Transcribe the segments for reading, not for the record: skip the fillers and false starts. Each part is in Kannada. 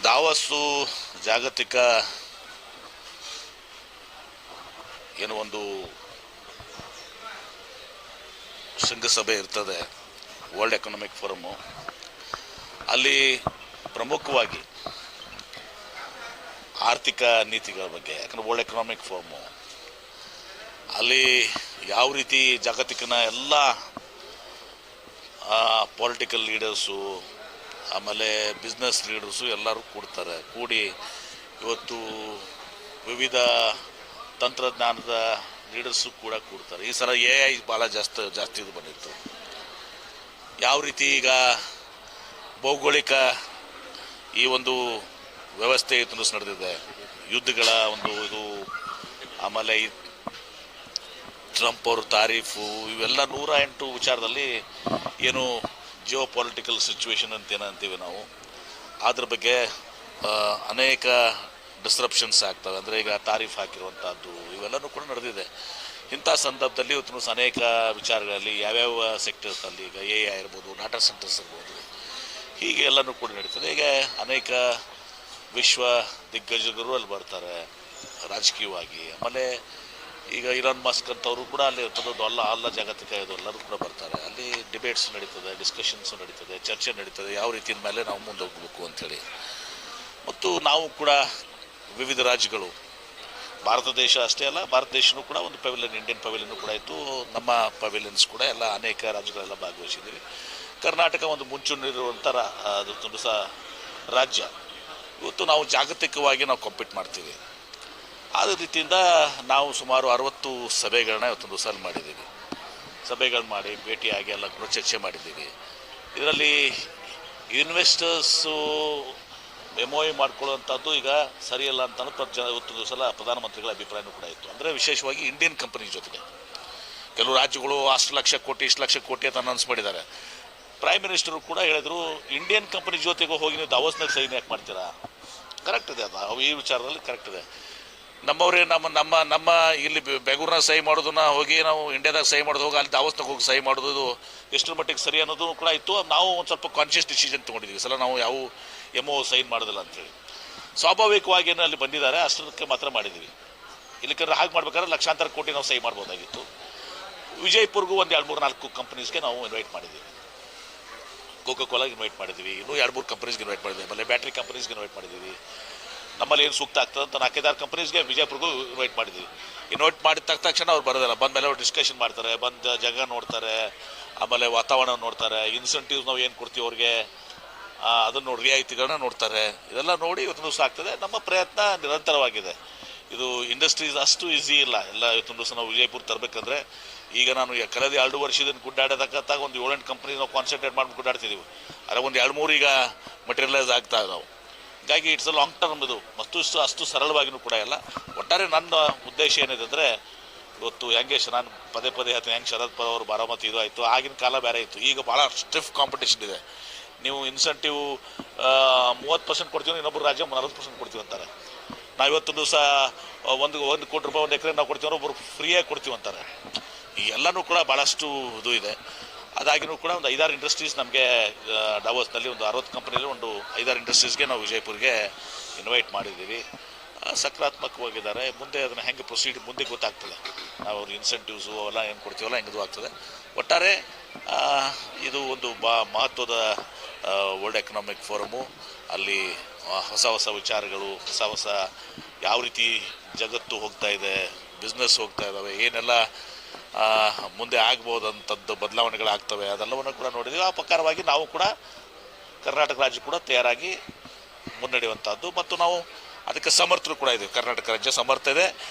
ದಾವಸ್ಸು ಜಾಗತಿಕ ಏನು ಒಂದು ಶೃಂಗಸಭೆ ಇರ್ತದೆ, ವರ್ಲ್ಡ್ ಎಕನಾಮಿಕ್ ಫೋರಮ್ಮು. ಅಲ್ಲಿ ಪ್ರಮುಖವಾಗಿ ಆರ್ಥಿಕ ನೀತಿಗಳ ಬಗ್ಗೆ, ಯಾಕಂದರೆ ವರ್ಲ್ಡ್ ಎಕನಾಮಿಕ್ ಫೋರಮ್ಮು ಅಲ್ಲಿ ಯಾವ ರೀತಿ ಜಾಗತಿಕನ ಎಲ್ಲ ಪೊಲಿಟಿಕಲ್ ಲೀಡರ್ಸು ಆಮೇಲೆ ಬಿಸ್ನೆಸ್ ಲೀಡರ್ಸು ಎಲ್ಲರೂ ಕೂಡಿ ಇವತ್ತು ವಿವಿಧ ತಂತ್ರಜ್ಞಾನದ ಲೀಡರ್ಸು ಕೂಡ ಕೂಡ್ತಾರೆ. ಈ ಸಲ AI ಭಾಳ ಜಾಸ್ತಿ ಇದು ಬಂದಿತ್ತು. ಯಾವ ರೀತಿ ಈಗ ಭೌಗೋಳಿಕ ಈ ಒಂದು ವ್ಯವಸ್ಥೆ ಇವತ್ತು ನಡೆದಿದೆ, ಯುದ್ಧಗಳ ಒಂದು ಇದು, ಆಮೇಲೆ ಟ್ರಂಪ್ ಅವರು ತಾರೀಫು, ಇವೆಲ್ಲ 108 ವಿಚಾರದಲ್ಲಿ ಏನು ಜಿಯೋ ಪೊಲಿಟಿಕಲ್ ಸಿಚುವೇಶನ್ ಅಂತ ಏನಂತೀವಿ ನಾವು, ಅದ್ರ ಬಗ್ಗೆ ಅನೇಕ ಡಿಸ್ರಪ್ಷನ್ಸ್ ಆಗ್ತವೆ. ಅಂದರೆ ಈಗ ತಾರೀಫ್ ಹಾಕಿರುವಂಥದ್ದು ಇವೆಲ್ಲನೂ ಕೂಡ ನಡೆದಿದೆ. ಇಂಥ ಸಂದರ್ಭದಲ್ಲಿ ಇವತ್ತು ಅನೇಕ ವಿಚಾರಗಳಲ್ಲಿ ಯಾವ್ಯಾವ ಸೆಕ್ಟರ್ಸಲ್ಲಿ ಈಗ AI ಇರ್ಬೋದು, ಡಾಟಾ ಸೆಂಟರ್ಸ್ ಇರ್ಬೋದು, ಹೀಗೆ ಎಲ್ಲನೂ ಕೂಡ ನಡೀತದೆ. ಈಗ ಅನೇಕ ವಿಶ್ವ ದಿಗ್ಗಜರು ಅಲ್ಲಿ ಬರ್ತಾರೆ ರಾಜಕೀಯವಾಗಿ. ಆಮೇಲೆ ಈಗ ಇಲಾನ್ ಮಸ್ಕ್ ಅಂತವರು ಕೂಡ ಅಲ್ಲಿ ಇರ್ತದೆ, ಅಲ್ಲ ಜಾಗತಿಕ ಇದು ಎಲ್ಲರೂ ಕೂಡ ಬರ್ತಾರೆ. ಅಲ್ಲಿ ಡಿಬೇಟ್ಸ್ ನಡೀತದೆ, ಡಿಸ್ಕಷನ್ಸು ನಡೀತದೆ, ಚರ್ಚೆ ನಡೀತದೆ, ಯಾವ ರೀತಿಯ ಮೇಲೆ ನಾವು ಮುಂದೆ ಹೋಗಬೇಕು ಅಂಥೇಳಿ. ಮತ್ತು ನಾವು ಕೂಡ ವಿವಿಧ ರಾಜ್ಯಗಳು, ಭಾರತ ದೇಶ ಅಷ್ಟೇ ಅಲ್ಲ, ಭಾರತ ದೇಶನೂ ಕೂಡ ಒಂದು ಪವೆಲಿಯನ್, ಇಂಡಿಯನ್ ಪವೆಲಿಯನ್ ಕೂಡ ಇತ್ತು. ನಮ್ಮ ಪವೆಲಿಯನ್ಸ್ ಕೂಡ ಎಲ್ಲ ಅನೇಕ ರಾಜ್ಯಗಳೆಲ್ಲ ಭಾಗವಹಿಸಿದ್ದೀವಿ. ಕರ್ನಾಟಕ ಒಂದು ಮುಂಚೂಣಿರುವಂಥ ಅದು ಸಹ ರಾಜ್ಯ. ಇವತ್ತು ನಾವು ಜಾಗತಿಕವಾಗಿ ನಾವು ಕಾಂಪೀಟ್ ಮಾಡ್ತೀವಿ. ಆದ ರೀತಿಯಿಂದ ನಾವು ಸುಮಾರು 60 ಸಭೆಗಳನ್ನ ಇವತ್ತೊಂದು ಸಲ ಮಾಡಿದ್ದೀವಿ. ಸಭೆಗಳು ಮಾಡಿ ಭೇಟಿಯಾಗಿ ಎಲ್ಲ ಕೂಡ ಚರ್ಚೆ ಮಾಡಿದ್ದೀವಿ. ಇದರಲ್ಲಿ ಇನ್ವೆಸ್ಟರ್ಸು MOU ಮಾಡ್ಕೊಳ್ಳುವಂಥದ್ದು ಈಗ ಸರಿಯಲ್ಲ ಅಂತ ಇವತ್ತೊಂದು ಸಲ ಪ್ರಧಾನಮಂತ್ರಿಗಳ ಅಭಿಪ್ರಾಯನೂ ಕೂಡ ಇತ್ತು. ಅಂದರೆ ವಿಶೇಷವಾಗಿ ಇಂಡಿಯನ್ ಕಂಪನಿ ಜೊತೆಗೆ ಕೆಲವು ರಾಜ್ಯಗಳು ಅಷ್ಟು ಲಕ್ಷ ಕೋಟಿ ಇಷ್ಟು ಲಕ್ಷ ಕೋಟಿ ಅಂತ ಅನೌನ್ಸ್ ಮಾಡಿದ್ದಾರೆ. ಪ್ರೈಮ್ ಮಿನಿಸ್ಟರು ಕೂಡ ಹೇಳಿದ್ರು, ಇಂಡಿಯನ್ ಕಂಪನಿ ಜೊತೆಗೆ ಹೋಗಿ ನೀವು ದಾವೋಸ್ನಾಗ ಸೈನ್ ಯಾಕೆ ಮಾಡ್ತೀರಾ? ಕರೆಕ್ಟ್ ಇದೆ, ಅದು ಈ ವಿಚಾರದಲ್ಲಿ ಕರೆಕ್ಟ್ ಇದೆ. ನಮ್ಮವರೇ ನಮ್ಮ ಇಲ್ಲಿ ಬೆಂಗಳೂರಿನಾಗ ಸಹಿ ಮಾಡೋದನ್ನ ಹೋಗಿ ನಾವು ಇಂಡಿಯಾದಾಗ ಸಹಿ ಮಾಡೋದು ಹೋಗಿ ಅಲ್ಲಿ ದಾವೋಸ್ನಾಗ ಹೋಗಿ ಸಹಿ ಮಾಡೋದು ಎಷ್ಟರ ಮಟ್ಟಿಗೆ ಸರಿ ಅನ್ನೋದು ಕೂಡ ಇತ್ತು. ನಾವು ಒಂದು ಸ್ವಲ್ಪ ಕಾನ್ಷಿಯಸ್ ಡಿಸಿಷನ್ ತೊಗೊಂಡಿದ್ದೀವಿ. ಸಲ ನಾವು ಯಾವ MOU ಸೈನ್ ಮಾಡೋದಿಲ್ಲ ಅಂಥೇಳಿ. ಸ್ವಾಭಾವಿಕವಾಗಿ ಏನು ಅಲ್ಲಿ ಬಂದಿದ್ದಾರೆ ಅಷ್ಟಕ್ಕೆ ಮಾತ್ರ ಮಾಡಿದ್ದೀವಿ. ಇಲ್ಲಿಕಂದ್ರೆ ಹಾಗೆ ಮಾಡ್ಬೇಕಾದ್ರೆ ಲಕ್ಷಾಂತರ ಕೋಟಿ ನಾವು ಸಹಿ ಮಾಡ್ಬೋದಾಗಿತ್ತು. ವಿಜಯಪುರ್ಗೂ ಒಂದು 2-3-4 ಕಂಪ್ನೀಸ್ಗೆ ನಾವು ಇನ್ವೈಟ್ ಮಾಡಿದ್ದೀವಿ. ಕೋಕೋ ಕೋಲಾಗೆ ಇನ್ವೈಟ್ ಮಾಡಿದ್ದೀವಿ, ಇನ್ನೂ 2-3 ಕಂಪ್ನೀಸ್ಗೆ ಇನ್ವೈಟ್ ಮಾಡಿದ್ದೀವಿ, ಆಮೇಲೆ ಬ್ಯಾಟ್ರಿ ಕಂಪ್ನೀಸ್ಗೆ ಇನ್ವೈಟ್ ಮಾಡಿದ್ದೀವಿ. ನಮ್ಮಲ್ಲಿ ಏನು ಸೂಕ್ತ ಆಗ್ತದೆ ಅಂತ 4-5 ಕಂಪ್ನೀಸ್ಗೆ ವಿಜಯಪುರ್ಗೂ ಇನ್ವೈಟ್ ಮಾಡಿದ್ದೀವಿ. ಇನ್ವೈಟ್ ಮಾಡಿದ ತಕ್ಷಣ ಅವ್ರು ಬರೋದಿಲ್ಲ, ಬಂದಮೇಲೆ ಅವ್ರು ಡಿಸ್ಕಷನ್ ಮಾಡ್ತಾರೆ, ಬಂದು ಜಾಗ ನೋಡ್ತಾರೆ, ಆಮೇಲೆ ವಾತಾವರಣ ನೋಡ್ತಾರೆ, ಇನ್ಸೆಂಟಿವ್ಸ್ ನಾವು ಏನು ಕೊಡ್ತೀವಿ ಅವ್ರಿಗೆ ಅದನ್ನು ನೋಡಿ, ರಿಯಾಯಿತಿಗಳನ್ನ ನೋಡ್ತಾರೆ. ಇದೆಲ್ಲ ನೋಡಿ ಇವತ್ತು ದಿವಸ ಆಗ್ತದೆ. ನಮ್ಮ ಪ್ರಯತ್ನ ನಿರಂತರವಾಗಿದೆ. ಇದು ಇಂಡಸ್ಟ್ರೀಸ್ ಅಷ್ಟು ಈಸಿ ಇಲ್ಲ. ಎಲ್ಲ ಇವತ್ತು ದಿವಸ ನಾವು ವಿಜಯಪುರ ತರಬೇಕಂದ್ರೆ ಈಗ ನಾನು ಕಳೆದ 2 ವರ್ಷದಿಂದ ಗುಡ್ಡಾಡೋದಕ್ಕಂತಾಗ ಒಂದು 7-8 ಕಂಪ್ನಿ ನಾವು ಕಾನ್ಸಂಟ್ರೇಟ್ ಮಾಡಿ ಗುಡ್ಡಾಡ್ತಿದ್ದೀವಿ. ಆದರೆ ಒಂದು 2-3 ಈಗ ಮಟೀರಿಯಲೈಸ್ ಆಗ್ತಾ ಇದಾವೆ. ಹೀಗಾಗಿ ಇಟ್ಸ್ ಅ ಲಾಂಗ್ ಟರ್ಮ್. ಇದು ಅಷ್ಟು ಸರಳವಾಗಿಯೂ ಕೂಡ ಇಲ್ಲ. ಒಟ್ಟಾರೆ ನನ್ನ ಉದ್ದೇಶ ಏನಿದೆ ಅಂದರೆ, ಇವತ್ತು ಹೆಂಗೆ ನಾನು ಪದೇ ಹೇಳ್ತೀನಿ, ಹೆಂಗೆ ಶರದ್ ಪವಾರ್ ಅವರು ಬಾರಾಮತಿ ಇದು ಆಯಿತು, ಆಗಿನ ಕಾಲ ಬೇರೆ ಇತ್ತು. ಈಗ ಭಾಳ ಸ್ಟಿಫ್ ಕಾಂಪಿಟೇಷನ್ ಇದೆ. ನೀವು ಇನ್ಸೆಂಟಿವ್ 30% ಕೊಡ್ತೀವಿ, ಇನ್ನೊಬ್ಬರು ರಾಜ್ಯ 40% ಕೊಡ್ತೀವಿ ಅಂತಾರೆ. ನಾವು ಇವತ್ತೊಂದು ದಿವಸ ಒಂದು ಕೋಟಿ ರೂಪಾಯಿ ಒಂದು ಎಕರೆ ನಾವು ಕೊಡ್ತೀವಿ, ಒಬ್ಬರು ಫ್ರೀಯಾಗಿ ಕೊಡ್ತೀವಿ ಅಂತಾರೆ. ಈ ಎಲ್ಲನೂ ಕೂಡ ಭಾಳಷ್ಟು ಇದು ಇದೆ. ಅದಾಗಿನೂ ಕೂಡ ಒಂದು 5-6 ಇಂಡಸ್ಟ್ರೀಸ್ ನಮಗೆ ಡಾವೋಸ್ನಲ್ಲಿ ಒಂದು 60 ಕಂಪ್ನಿಯಲ್ಲಿ ಒಂದು 5-6 ಇಂಡಸ್ಟ್ರೀಸ್ಗೆ ನಾವು ವಿಜಯಪುರ್ಗೆ ಇನ್ವೈಟ್ ಮಾಡಿದ್ದೀವಿ. ಸಕಾರಾತ್ಮಕವಾಗಿದ್ದಾರೆ. ಮುಂದೆ ಅದನ್ನು ಹೆಂಗೆ ಪ್ರೊಸೀಡ್ ಮುಂದೆ ಗೊತ್ತಾಗ್ತದೆ. ನಾವು ಅವ್ರಿಗೆ ಇನ್ಸೆಂಟಿವ್ಸು ಅವೆಲ್ಲ ಏನು ಕೊಡ್ತೀವಲ್ಲ ಹೆಂಗೆ ಆಗ್ತದೆ. ಒಟ್ಟಾರೆ ಇದು ಒಂದು ಮಹತ್ವದ ವರ್ಲ್ಡ್ ಎಕನಾಮಿಕ್ ಫೋರಮ್ಮು. ಅಲ್ಲಿ ಹೊಸ ವಿಚಾರಗಳು, ಹೊಸ ಯಾವ ರೀತಿ ಜಗತ್ತು ಹೋಗ್ತಾ ಇದೆ, ಬಿಸ್ನೆಸ್ ಹೋಗ್ತಾ ಇದ್ದಾವೆ, ಏನೆಲ್ಲ ಮುಂದೆ ಆಗ್ಬೋದಂಥದ್ದು ಬದಲಾವಣೆಗಳಾಗ್ತವೆ, ಅದೆಲ್ಲವನ್ನು ಕೂಡ ನೋಡಿದ್ದೀವಿ. ಆ ಪ್ರಕಾರವಾಗಿ ನಾವು ಕೂಡ ಕರ್ನಾಟಕ ರಾಜ್ಯ ಕೂಡ ತಯಾರಾಗಿ ಮುನ್ನಡೆಯುವಂಥದ್ದು ಮತ್ತು ನಾವು ಅದಕ್ಕೆ ಸಮರ್ಥರು ಕೂಡ ಇದ್ದೀವಿ. ಕರ್ನಾಟಕ ರಾಜ್ಯ ಸಮರ್ಥ ಇದೆ.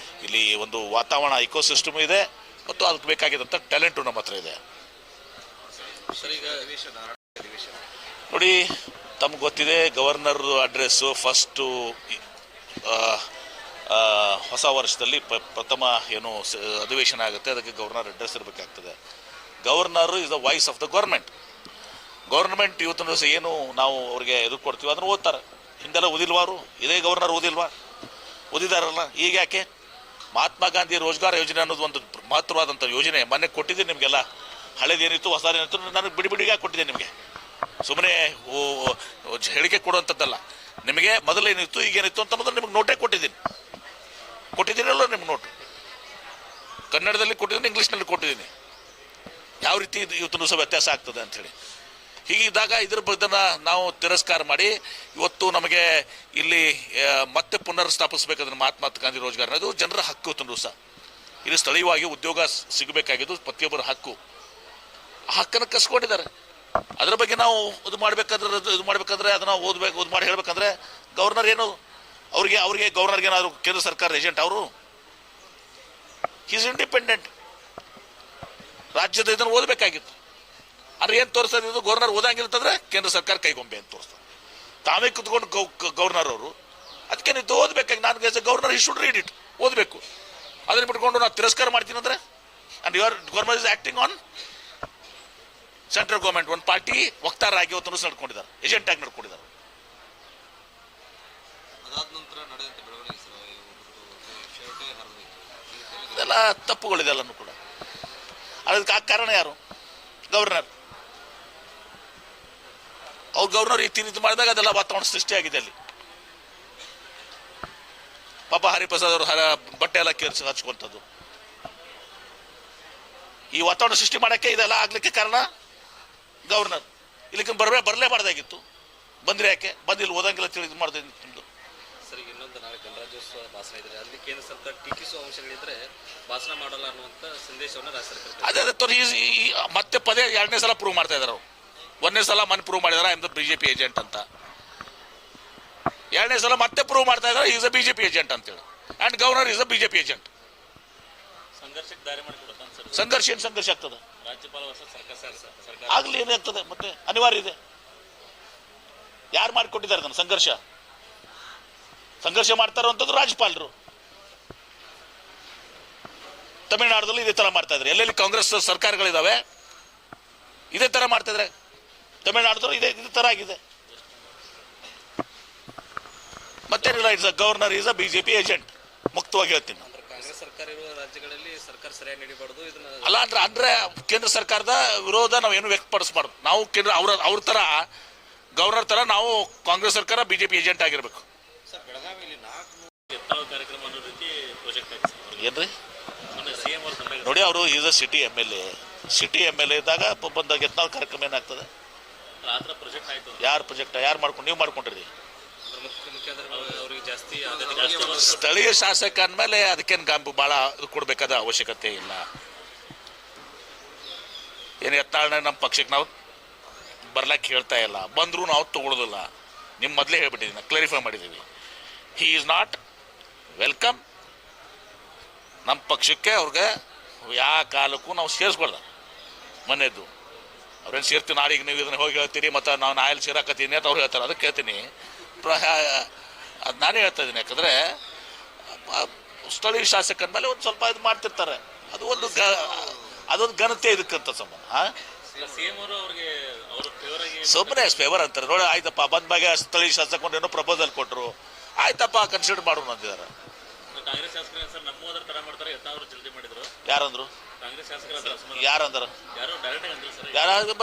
ಇಲ್ಲಿ ಒಂದು ವಾತಾವರಣ ಇಕೋಸಿಸ್ಟಮ್ ಇದೆ ಮತ್ತು ಅದಕ್ಕೆ ಬೇಕಾಗಿದ್ದಂಥ ಟ್ಯಾಲೆಂಟು ನಮ್ಮ ಹತ್ರ ಇದೆ. ನೋಡಿ, ತಮ್ಗೆ ಗೊತ್ತಿದೆ, ಗವರ್ನರ್ ಅಡ್ರೆಸ್ಸು ಫಸ್ಟು ಹೊಸ ವರ್ಷದಲ್ಲಿ ಪ್ರಥಮ ಏನು ಅಧಿವೇಶನ ಆಗುತ್ತೆ, ಅದಕ್ಕೆ ಗವರ್ನರ್ ಅಡ್ರೆಸ್ ಇರಬೇಕಾಗ್ತದೆ. Governor is the voice of the government ಇವತ್ತಿನ ದಿವಸ ಏನು ನಾವು ಅವ್ರಿಗೆ ಎದುರು ಕೊಡ್ತೀವಿ ಅದನ್ನು ಓದ್ತಾರೆ. ಹಿಂದೆಲ್ಲ ಓದಿಲ್ವಾರು, ಇದೇ ಗವರ್ನರ್ ಓದಿಲ್ವಾ? ಓದಿದಾರಲ್ಲ. ಈಗ ಯಾಕೆ? ಮಹಾತ್ಮ ಗಾಂಧಿ ರೋಜ್ಗಾರ್ ಯೋಜನೆ ಅನ್ನೋದು ಒಂದು ಮಹತ್ವವಾದಂಥ ಯೋಜನೆ ಮೊನ್ನೆ ಕೊಟ್ಟಿದ್ದೆ ನಿಮಗೆಲ್ಲ. ಹಳೇದೇನಿತ್ತು ಹೊಸದೇನಿತ್ತು ನನಗೆ ಬಿಡಿಯಾಗಿ ಕೊಟ್ಟಿದ್ದೆ ನಿಮಗೆ. ಸುಮ್ಮನೆ ಹೇಳಿಕೆ ಕೊಡುವಂಥದ್ದಲ್ಲ. ನಿಮಗೆ ಮೊದಲೇನಿತ್ತು ಈಗೇನಿತ್ತು ಅಂತ ಅನ್ನೋದು ನಿಮ್ಗೆ ನೋಟೇ ಕೊಟ್ಟಿದ್ದೀನಲ್ಲ ನಿಮ್ಗೆ ನೋಟು ಕನ್ನಡದಲ್ಲಿ ಕೊಟ್ಟಿದ್ದೀನಿ, ಇಂಗ್ಲೀಷ್ನಲ್ಲಿ ಕೊಟ್ಟಿದ್ದೀನಿ, ಯಾವ ರೀತಿ ಇವತ್ತು ಸಹ ವ್ಯತ್ಯಾಸ ಆಗ್ತದೆ ಅಂಥೇಳಿ. ಹೀಗಿದ್ದಾಗ ಇದ್ರ ಬಗ್ಗೆ ನಾವು ತಿರಸ್ಕಾರ ಮಾಡಿ ಇವತ್ತು ನಮಗೆ ಇಲ್ಲಿ ಮತ್ತೆ ಪುನರ್ ಸ್ಥಾಪಿಸಬೇಕಾದ್ರೆ ಮಹಾತ್ಮ ಗಾಂಧಿ ರೋಜ್ಗಾರ್ ಅನ್ನೋದು ಜನರ ಹಕ್ಕು. ಇವತ್ತು ಸಹ ಇಲ್ಲಿ ಸ್ಥಳೀಯವಾಗಿ ಉದ್ಯೋಗ ಸಿಗಬೇಕಾಗಿದ್ದು ಪ್ರತಿಯೊಬ್ಬರ ಹಕ್ಕು. ಆ ಹಕ್ಕನ್ನು ಕಸ್ಕೊಂಡಿದ್ದಾರೆ. ಅದರ ಬಗ್ಗೆ ನಾವು ಇದು ಮಾಡಬೇಕಾದ್ರೆ ಅದನ್ನು ಓದಬೇಕು, ಮಾಡಿ ಹೇಳ್ಬೇಕಂದ್ರೆ ಗವರ್ನರ್ ಏನು ಅವ್ರಿಗೆ ಗವರ್ನರ್ಗೆ ಏನಾದ್ರು ಕೇಂದ್ರ ಸರ್ಕಾರ ಏಜೆಂಟ್ ಅವರು? Is independent. ರಾಜ್ಯದ ಇದನ್ನು ಓದಬೇಕಾಗಿತ್ತು. ಅಂದ್ರೆ ಏನು ತೋರಿಸ್ತದೆ ಇದು? ಗವರ್ನರ್ ಓದಂಗಿರ್ತಂದ್ರೆ ಕೇಂದ್ರ ಸರ್ಕಾರ ಕೈಗೊಂಬೆ ಅಂತ ತೋರಿಸ್ತದೆ. ತಾವೇ ಕುತ್ಕೊಂಡು ಗವರ್ನರ್ ಅವರು ಅದಕ್ಕೆ ನೀವು ಓದಬೇಕಾಗಿ ನಾನು ಗವರ್ನರ್ ಈ ಶುಡ್ ರೀಡ್ ಇಟ್, ಓದಬೇಕು. ಅದನ್ನ ಬಿಟ್ಕೊಂಡು ನಾವು ತಿರಸ್ಕಾರ ಮಾಡ್ತೀನಿ ಅಂದ್ರೆ and your governor is acting on central government. ಒಂದು ಪಾರ್ಟಿ ವಕ್ತಾರರಾಗಿ ಇವತ್ತು ನಡ್ಕೊಂಡಿದ್ದಾರೆ, ಏಜೆಂಟ್ ಆಗಿ ನಡ್ಕೊಂಡಿದ್ದಾರೆ. ಇದೆಲ್ಲ ತಪ್ಪುಗಳಿದೆಲ್ಲನೂ ಕೂಡ. ಅದಕ್ಕೆ ಆ ಕಾರಣ ಯಾರು? ಗವರ್ನರ್. ಅವ್ರು ಗವರ್ನರ್ ಈ ರೀತಿ ಮಾಡಿದಾಗ ಅದೆಲ್ಲ ವಾತಾವರಣ ಸೃಷ್ಟಿಯಾಗಿದೆ ಅಲ್ಲಿ. ಪಾಪ ಹರಿಪ್ರಸಾದ್ ಅವರು ಬಟ್ಟೆ ಎಲ್ಲ ಕೇರಿಸಿ ಹಚ್ಕೊಂಥದ್ದು, ಈ ವಾತಾವರಣ ಸೃಷ್ಟಿ ಮಾಡೋಕ್ಕೆ ಇದೆಲ್ಲ ಆಗ್ಲಿಕ್ಕೆ ಕಾರಣ ಗವರ್ನರ್. ಇಲ್ಲಿಗೆ ಬರಲೇಬಾರ್ದಾಗಿತ್ತು. ಬಂದ್ರೆ ಯಾಕೆ ಬಂದಿಲ್ಲ? ಓದಂಗಿಲ್ಲ ತಿಳಿದು ಮಾಡಿದೆ ನಿಮ್ದು. ಸರ್, ಇನ್ನೊಂದು ನಾಳೆ ಗಣರಾಜ್ಯೋತ್ಸವ ಭಾಷಣ ಇದ್ರೆ ಅಲ್ಲಿ ಕೇಂದ್ರ ಸರ್ಕಾರ ಟೀಕಿಸುವ ಅಂಶಗಳಿದ್ರೆ ಭಾಷಣ ಮಾಡಲ್ಲ ಅನ್ನುವಂಥ ಸಂದೇಶವನ್ನು ರಾಜ್ಯ ಸರ್ಕಾರ ಅದೇ ಮತ್ತೆ ಪದೇ ಎರಡನೇ ಸಲ ಪ್ರೂವ್ ಮಾಡ್ತಾ ಇದ್ದಾರೆ. ಒಂದನೇ ಸಲ ಮನೆ ಪ್ರೂವ್ ಮಾಡಿದಾರೆ ಐ ಬಿಜೆಪಿ ಏಜೆಂಟ್ ಅಂತ, ಎರಡನೇ ಸಲ ಮತ್ತೆ ಪ್ರೂವ್ ಮಾಡ್ತಾ ಇದ್ದಾರೆ ಈಸ್ ಅ ಬಿಜೆಪಿ ಏಜೆಂಟ್ ಅಂತೇಳಿ. And governor is a BJP agent. ಸಂಘರ್ಷಕ್ಕೆ ದಾರಿ ಮಾಡಿಕೊಡುತ್ತಾನೆ ಸರ್. ಸಂಘರ್ಷ ಏನು ಸಂಘರ್ಷ ಆಗ್ತದೆ? ರಾಜ್ಯಪಾಲ ಸರ್ಕಾರ ಆಗ್ಲಿ ಏನಾಗ್ತದೆ? ಮತ್ತೆ ಅನಿವಾರ್ಯ ಇದೆ. ಯಾರು ಮಾಡಿಕೊಟ್ಟಿದ್ದಾರೆ ಅದನ್ನು? ಸಂಘರ್ಷ ಮಾಡ್ತಾ ಇರುವಂಥದ್ದು ರಾಜ್ಯಪಾಲರು. ತಮಿಳುನಾಡಲ್ಲಿ ಇದೇ ತರ ಮಾಡ್ತಾ ಇದ್ದಾರೆ. ಎಲ್ಲೆಲ್ಲಿ ಕಾಂಗ್ರೆಸ್ ಸರ್ಕಾರಗಳಿದಾವೆ ಇದೇ ತರ ಮಾಡ್ತಾ ಇದ್ದಾರೆ. ತಮಿಳುನಾಡದಲ್ಲೂ ಇದೇ ತರ ಆಗಿದೆ. ಮತ್ತೇನಿಲ್ಲ, it's a governor is a BJP agent. ಮುಕ್ತವಾಗಿ ಹೇಳ್ತೀನಿ. ಕಾಂಗ್ರೆಸ್ ಸರ್ಕಾರ ಇರುವ ರಾಜ್ಯಗಳಲ್ಲಿ ಸರ್ಕಾರ ಸರಿಯಾಗಿ ನಡಿಬಾರ್ದು. ಇದನ್ನ ಅಲ್ಲ ಅಂದ್ರೆ ಕೇಂದ್ರ ಸರ್ಕಾರದ ವಿರೋಧ ನಾವೇನು ವ್ಯಕ್ತಪಡಿಸಬಾರ್ದು. ನಾವು ಕೇಂದ್ರ ಅವ್ರ ತರ ಗವರ್ನರ್ ತರ ನಾವು ಕಾಂಗ್ರೆಸ್ ಸರ್ಕಾರ ಬಿಜೆಪಿ ಏಜೆಂಟ್ ಆಗಿರ್ಬೇಕು. ಸರ್, ಬೆಳಗಾವಿಯಲ್ಲಿ 400 ಕಾರ್ಯಕ್ರಮ ಅನ್ನೋ ರೀತಿ ಪ್ರಾಜೆಕ್ಟ್ ಆಗಿದೆ ಏನ್ರಿ? ಸಿಎಂ ಅವರು ನೋಡಿ, ಅವರು is a CT M L A ಇದ್ದಾಗ ಬಂದಾಗ ಎತ್ನಾಳ್ ಕಾರ್ಯಕ್ರಮ ಏನಾಗ್ತದೆ? ಪ್ರಾಜೆಕ್ಟ್ ಆಯ್ತು. ಯಾರು ಪ್ರಾಜೆಕ್ಟ್ ಯಾರು ಮಾಡ್ಕೊಂಡು ನೀವು ಮಾಡ್ಕೊಂಡಿರಿ? ಅವರಿಗೆ ಜಾಸ್ತಿ ಸ್ಥಳೀಯ ಶಾಸಕ ಅಂದಮೇಲೆ ಅದಕ್ಕೇನು ಭಾಳ ಇದು ಕೊಡಬೇಕಾದ ಅವಶ್ಯಕತೆ ಇಲ್ಲ. ಏನು ಯತ್ನಾಳ್ ನಮ್ಮ ಪಕ್ಷಕ್ಕೆ ನಾವು ಬರ್ಲಕ್ಕೆ ಹೇಳ್ತಾ ಇಲ್ಲ, ಬಂದರೂ ನಾವು ತಗೊಳ್ಳೋದಿಲ್ಲ. ನಿಮ್ಮ ಮೊದಲೇ ಹೇಳ್ಬಿಟ್ಟಿದ್ದೀನಿ, ಕ್ಲಾರಿಫೈ ಮಾಡಿದ್ದೀವಿ. ಹಿ ಈಸ್ ನಾಟ್ ವೆಲ್ಕಮ್ ನಮ್ಮ ಪಕ್ಷಕ್ಕೆ. ಅವ್ರಿಗೆ ಯಾವ ಕಾಲಕ್ಕೂ ನಾವು ಸೇರಿಸ್ಕೊಳ್ದ. ಮನೆಯದ್ದು ಅವ್ರೇನು ಸೇರ್ತೀವಿ, ನಾಳೆಗೆ ನೀವು ಇದನ್ನು ಹೋಗಿ ಹೇಳ್ತೀರಿ ಮತ್ತು ನಾವು ನಾಯಲ್ಲಿ ಸೇರಾಕತ್ತೀನಿ ಅಂತ ಅವ್ರು ಹೇಳ್ತಾರೆ. ಅದಕ್ಕೆ ಹೇಳ್ತೀನಿ, ಅದು ನಾನೇ ಹೇಳ್ತಾ ಇದ್ದೀನಿ. ಯಾಕಂದರೆ ಸ್ಥಳೀಯ ಶಾಸಕನ ಮೇಲೆ ಒಂದು ಸ್ವಲ್ಪ ಇದು ಮಾಡ್ತಿರ್ತಾರೆ. ಅದೊಂದು ಘನತೆ ಇದಕ್ಕಂತ ಸಂಬಂಧ. ಸುಮ್ಮನೆ ಫೇವರ್ ಅಂತಾರೆ. ನೋಡಿ, ಆಯ್ತಪ್ಪ ಬಂದ್ಮಾಗೆ ಸ್ಥಳೀಯ ಶಾಸಕ ಏನೋ ಪ್ರಪೋಸಲ್ ಕೊಟ್ಟರು, ಆಯ್ತಪ್ಪ ಕನ್ಸಿಡರ್ ಮಾಡೋಣ ಅಂತಿದ್ದಾರೆ. ಯಾರಂದ್ರು? ಯಾರಂದ್ರ?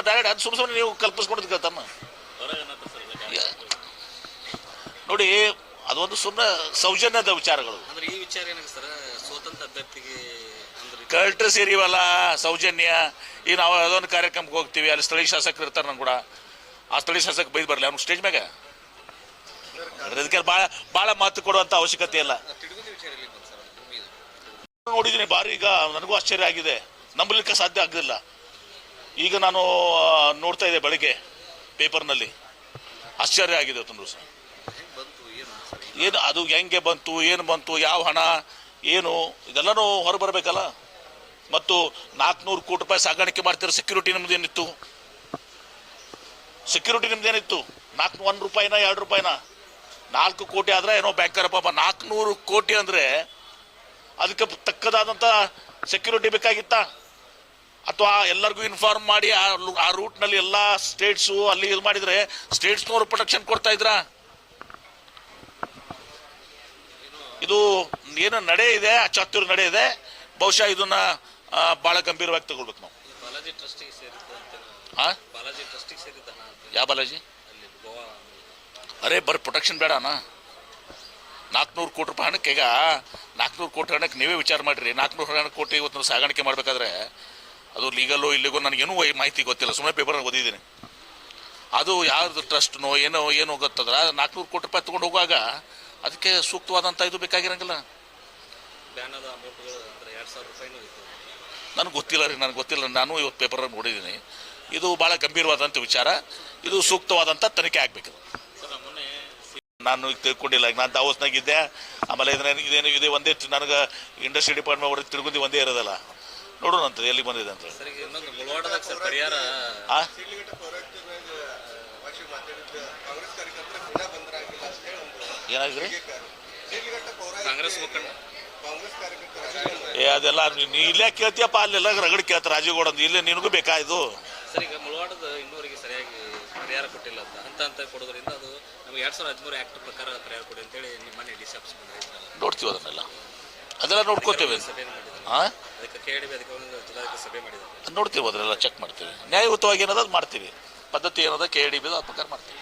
ಡೈರೆಕ್ಟ್ ಅದು ಸುಮ್ಮನೆ ನೀವು ಕಲ್ಪಿಸ್ಕೊಂಡಿದ್ದು ಕೇಳ್ತಮ್ಮ. ನೋಡಿ, ಅದೊಂದು ಸುಮ್ಮನೆ ಸೌಜನ್ಯದ ವಿಚಾರಗಳು. ಈ ವಿಚಾರ ಏನಾಗ ಸರ್, ಸ್ವತಂತ್ರ ಅಭ್ಯರ್ಥಿಗೆ ಕರೆಕ್ಟ್ ಸೇರಿವಲ್ಲ ಸೌಜನ್ಯ. ಈಗ ನಾವು ಅದೊಂದು ಕಾರ್ಯಕ್ರಮಕ್ಕೆ ಹೋಗ್ತೀವಿ, ಅಲ್ಲಿ ಸ್ಥಳೀಯ ಶಾಸಕರು ಇರ್ತಾರೆ. ನಾನು ಕೂಡ ಆ ಸ್ಥಳೀಯ ಶಾಸಕ ಬೈದು ಬರಲಿ ಅವ್ನು ಸ್ಟೇಜ್ ಮ್ಯಾಗ. ಅದಕ್ಕೆ ಭಾಳ ಮಾತು ಕೊಡುವಂಥ ಅವಶ್ಯಕತೆ ಇಲ್ಲ. ನೋಡಿದ್ದೀನಿ ಭಾರಿ. ಈಗ ನನಗೂ ಆಶ್ಚರ್ಯ ಆಗಿದೆ, ನಂಬಲಿಕ್ಕೆ ಸಾಧ್ಯ ಆಗಲಿಲ್ಲ. ಈಗ ನಾನು ನೋಡ್ತಾ ಇದ್ದೆ ಬೆಳಗ್ಗೆ ಪೇಪರ್ನಲ್ಲಿ, ಆಶ್ಚರ್ಯ ಆಗಿದೆ. ತಂದ್ರು ಸರ್, ಏನು ಅದು ಹೆಂಗೆ ಬಂತು, ಏನು ಬಂತು, ಯಾವ ಹಣ ಏನು, ಇದೆಲ್ಲನೂ ಹೊರಬರಬೇಕಲ್ಲ. ಮತ್ತು 400 ಕೋಟಿ ರೂಪಾಯಿ ಸಾಗಾಣಿಕೆ ಮಾಡ್ತಿರೋ ಸೆಕ್ಯೂರಿಟಿ ನಿಮ್ದೇನಿತ್ತು? ಸೆಕ್ಯೂರಿಟಿ ನಿಮ್ದೇನಿತ್ತು? 1 ರೂಪಾಯಿನ 2 ರೂಪಾಯಿನ? 4 ಕೋಟಿ ಆದ್ರೆ ಏನೋ ಬ್ಯಾಂಕರ್ ಪಾಪ. 400 ಕೋಟಿ ಅಂದರೆ ಅದಕ್ಕೆ ತಕ್ಕದಾದಂಥ ಸೆಕ್ಯೂರಿಟಿ ಬೇಕಾಗಿತ್ತ? ಅಥವಾ ಎಲ್ಲರಿಗೂ ಇನ್ಫಾರ್ಮ್ ಮಾಡಿ ಆ ರೂಟ್ನಲ್ಲಿ ಎಲ್ಲ ಸ್ಟೇಟ್ಸು ಅಲ್ಲಿ ಇದು ಮಾಡಿದರೆ ಸ್ಟೇಟ್ಸ್ನವರು ಪ್ರೊಟೆಕ್ಷನ್ ಕೊಡ್ತಾ ಇದ್ರ? ಇದು ಏನು ನಡೆ ಇದೆ, ಅಚಾತುರ್ಯ ನಡೆ ಇದೆ. ಬಹುಶಃ ಇದನ್ನ ಬಹಳ ಗಂಭೀರವಾಗಿ ತಗೊಳ್ಬೇಕು ನಾವು. ಯಾವ ಬಾಲಾಜಿ? ಅರೆ ಬರೀ ಪ್ರೊಟೆಕ್ಷನ್ ಬೇಡನಾ? 400 ಕೋಟಿ ರೂಪಾಯಿ ಹಣಕ್ಕೆ ಈಗ 400 ಕೋಟಿ ಹಣಕ್ಕೆ ನೀವೇ ವಿಚಾರ ಮಾಡಿರಿ. 400 ಕೋಟಿ ಇವತ್ತು ಸಾಗಾಣಿಕೆ ಮಾಡಬೇಕಾದ್ರೆ ಅದು ಲೀಗಲ್ಲೋ ಇಲ್ಲಿಗೋ ನನಗೇನೂ ಮಾಹಿತಿ ಗೊತ್ತಿಲ್ಲ, ಸುಮ್ಮನೆ ಪೇಪರ್ನಾಗ ಓದಿದ್ದೀನಿ. ಅದು ಯಾವ್ದು ಟ್ರಸ್ಟ್ನೋ ಏನೋ ಗೊತ್ತದ್ರ 400 ಕೋಟಿ ರೂಪಾಯಿ ತೊಗೊಂಡು ಹೋಗುವಾಗ ಅದಕ್ಕೆ ಸೂಕ್ತವಾದಂಥ ಇದು ಬೇಕಾಗಿರಂಗಿಲ್ಲ. ಬ್ಯಾನದ ಅಮೌಂಟ್ಗಳು ಅಂದರೆ 2,000 ರೂಪಾಯಿನೂ ಇತ್ತು. ನನಗೆ ಗೊತ್ತಿಲ್ಲ ರೀ, ನನಗೆ ಗೊತ್ತಿಲ್ಲ. ನಾನು ಇವತ್ತು ಪೇಪರ್ ನೋಡಿದ್ದೀನಿ. ಇದು ಭಾಳ ಗಂಭೀರವಾದಂಥ ವಿಚಾರ. ಇದು ಸೂಕ್ತವಾದಂಥ ತನಿಖೆ ಆಗಬೇಕು. ನಾನು ಈಗ ತಿಳ್ಕೊಂಡಿಲ್ಲ. ಈಗ ನಾನು ದಾವೋಸ್ನಾಗಿದ್ದೆ. ಆಮೇಲೆ ಇದೇ ಒಂದೇ ನನಗೆ ಇಂಡಸ್ಟ್ರಿ ಡಿಪಾರ್ಟ್ಮೆಂಟ್ ಅವ್ರಿಗೆ ತಿರುಗುದಿ ಒಂದೇ ಇರೋದಲ್ಲ. ನೋಡೋಣ ಅಂತ ಎಲ್ಲಿ ಬಂದಿದೆ ಅಂತ. ಏನಾಗ್ರಿ? ಅದೆಲ್ಲ ನೀ ಇಲ್ಲೇ ಕೇಳ್ತೀಯಪ್ಪ, ಅಲ್ಲೆಲ್ಲ ರಗಡ್ ಕೇಳ್ತಾರೆ ರಾಜೀವ್ಗೌಡ ಅಂತ. ಇಲ್ಲೇ ನಿನಗೂ ಬೇಕಾ ಇದು? ಸರ್, ಈಗ ಮುಳವಾಡದ ಇನ್ನೂವರೆಗೆ ಸರಿಯಾಗಿ ಪರಿಹಾರ ಕೊಟ್ಟಿಲ್ಲ ಅಂತ ಹಂತ ಕೊಡೋದ್ರಿಂದ ಅದು ನಮಗೆ 2013 ಆಕ್ಟ್ ಪ್ರಕಾರ ಪರಿಹಾರ ಕೊಡಿ ಅಂತೇಳಿ ನಿಮ್ಮ ಮನೆ ಡಿ ಸಿ ಆಫೀಸ್ ನೋಡ್ತೀವಿ. ಅದೆಲ್ಲ ನೋಡ್ಕೋತೇವೆ. ಹಾಂ, ಅದಕ್ಕೆ KDB ಅದಕ್ಕೆ ಜಿಲ್ಲಾಧಿಕಾರಿ ಸಭೆ ಮಾಡಿದ್ದಾರೆ. ನೋಡ್ತೀವಿ, ಅದನ್ನೆಲ್ಲ ಚೆಕ್ ಮಾಡ್ತೀವಿ. ನ್ಯಾಯಯುತವಾಗಿ ಏನದ ಮಾಡ್ತೀವಿ. ಪದ್ಧತಿ ಏನದ KDB ಅದ ಪ್ರಕಾರ ಮಾಡ್ತೀವಿ.